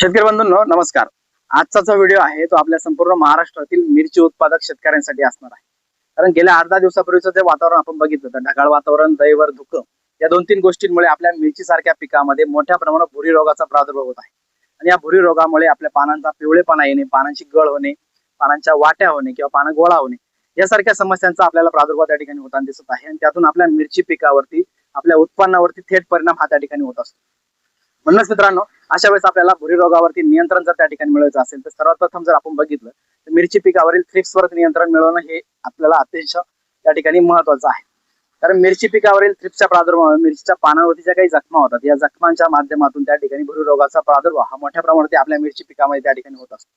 शेतकरी बंधूंनो नमस्कार। आजचा जो व्हिडिओ आहे तो आपल्या संपूर्ण महाराष्ट्रातील मिरची उत्पादक शेतकऱ्यांसाठी असणार आहे। कारण गेल्या 8-10 दिवसापूर्वीचं जे वातावरण आपण बघितलं तर ढगाळ वातावरण, दैवर धुकं या 2-3 गोष्टींमुळे आपल्या मिरची सारख्या पिकामध्ये मोठ्या प्रमाणात भुरी रोगाचा प्रादुर्भाव होत आहे। आणि या भुरी रोगामुळे आपल्या पानांचा पिवळेपणा येणे, पानांची गळ होणे, पानांच्या वाट्या होणे किंवा पानं गोळा होणे यासारख्या समस्यांचा आपल्याला प्रादुर्भाव त्या ठिकाणी होताना दिसत आहे। आणि त्यातून आपल्या मिरची पिकावरती, आपल्या उत्पन्नावरती थेट परिणाम हा त्या ठिकाणी होत असतो। म्हणूनच मित्रांनो, अशा वेळेस आपल्याला भुरी रोगावरती नियंत्रण जर त्या ठिकाणी मिळवायचं असेल तर सर्वात प्रथम जर आपण बघितलं तर मिरची पिकावरील थ्रिप्सवर नियंत्रण मिळवणं हे आपल्याला अत्यंत त्या ठिकाणी महत्त्वाचं आहे। कारण मिरची पिकावरील थ्रिप्सच्या प्रादुर्भावामुळे मिरचीच्या पानावरती ज्या काही जखमा होतात या जखमांच्या माध्यमातून त्या ठिकाणी भुरी रोगाचा प्रादुर्भाव हा मोठ्या प्रमाणात आपल्या मिरची पिकामध्ये त्या ठिकाणी होत असतो।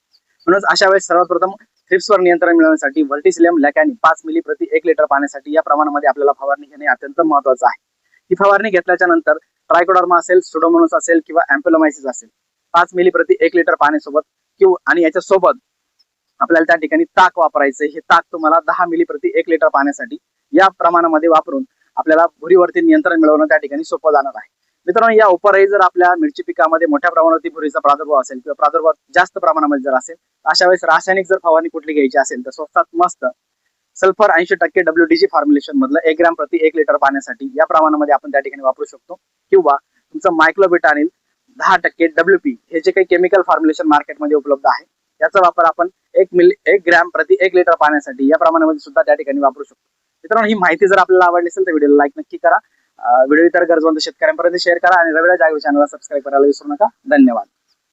म्हणून अशा वेळेस सर्वात प्रथम थ्रिप्सवर नियंत्रण मिळवण्यासाठी व्हर्टिसिलियम लॅकॅनी 5 मिली प्रति 1 लिटर पाण्यासाठी या प्रमाणामध्ये आपल्याला फवारणी घेणे अत्यंत महत्त्वाचं आहे। ही फवारणी घेतल्याच्या नंतर ट्रायकोडर्मा असेल, सुडोमोनास असेल किंवा एम्पिलोमायसिस असेल 5 मिली प्रति 1 लिटर पाण्यासोबत किंवा आणि याच्या सोबत आपल्याला त्या ठिकाणी ताक वापरायचं। हे ताक तुम्हाला 10 मिली प्रति 1 लिटर पाण्यासाठी या प्रमाणामध्ये वापरून आपल्याला भुरीवरती नियंत्रण मिळवणं त्या ठिकाणी सोपं जाणार आहे। मित्रांनो, या उपरही जर आपल्या मिरची पिकामध्ये मोठ्या प्रमाणावरती भुरीचा प्रादुर्भाव असेल किंवा प्रादुर्भाव जास्त प्रमाणामध्ये जर असेल अशा वेळेस रासायनिक जर फवारणी कुठली घ्यायची असेल तर स्वस्तात मस्त सल्फर 80% WDG फॉर्म्युलेशन मधलं 1 ग्रॅम प्रति 1 लिटर पाण्यासाठी या प्रमाणामध्ये आपण त्या ठिकाणी वापरू शकतो। किंवा तुमचं मायक्लोबिटानिल 10% WP हे जे काही केमिकल फॉर्म्युलेशन मार्केटमध्ये उपलब्ध आहे याचा वापर आपण 1 ग्रॅम प्रति 1 लिटर पाण्यासाठी या प्रमाणामध्ये सुद्धा त्या ठिकाणी वापरू शकतो। मित्रांनो, ही माहिती जर आपल्याला आवडली असेल तर व्हिडिओला लाईक नक्की करा, व्हिडिओ इतर गरजवंत शेतकऱ्यांपर्यंत शेअर करा आणि रविराज ॲग्रो चॅनलला सबस्क्राईब करायला विसरू नका। धन्यवाद।